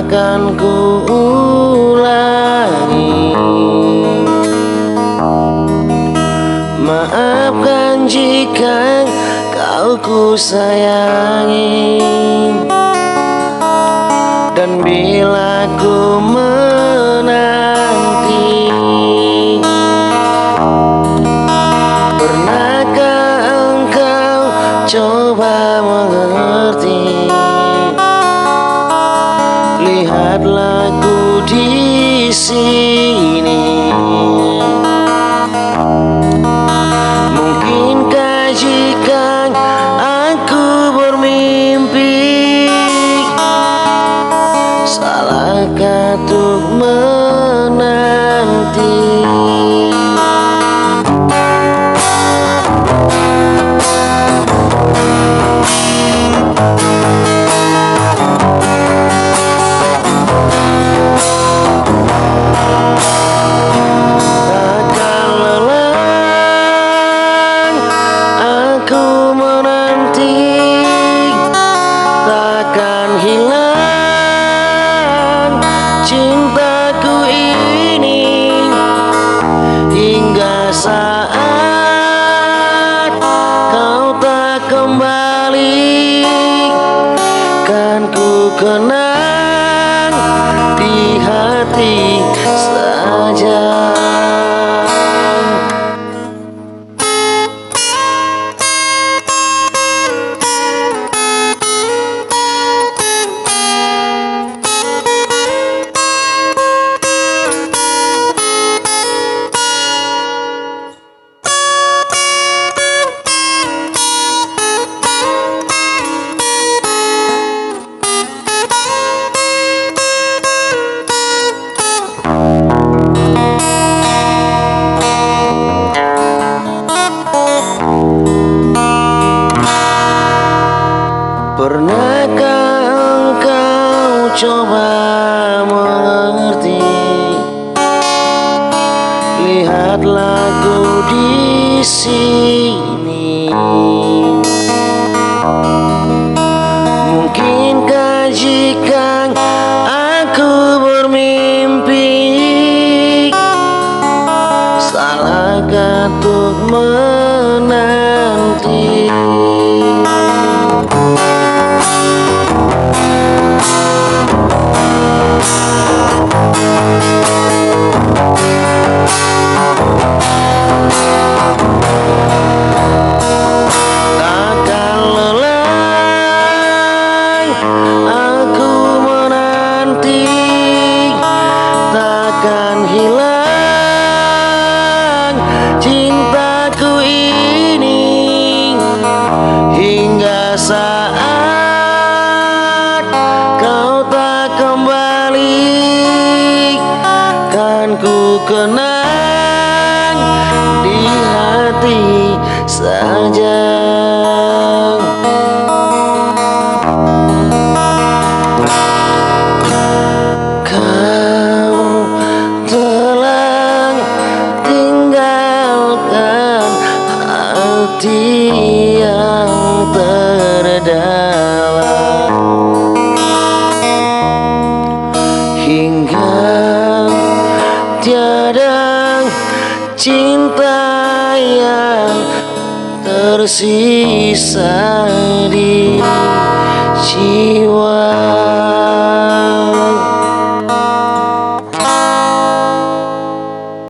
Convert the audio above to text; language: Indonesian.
akan ku ulangi. Maafkan jika kau ku sayangi, dan bila ku menanti, pernahkah engkau coba mengerti? Lihatlah ku di sini. Mungkinkah jika aku bermimpi, salahkah untuk menanti? Takkan lelah aku menanti, takkan hilang cintaku ini, hingga saat kau tak kembali, kan ku kenang di hati saja. Pernahkah engkau coba mengerti? Lihatlah ku di sini. Mungkinkah jika aku bermimpi, salahkah untuk menanti? Takkan lelah aku menanti, takkan hilang cintaku ini, hingga saat kau tak kembali, kan ku kenang di hati saja. Kau telah tinggalkan hati yang terdalam, hingga tiada cinta yang tersisa di jiwa.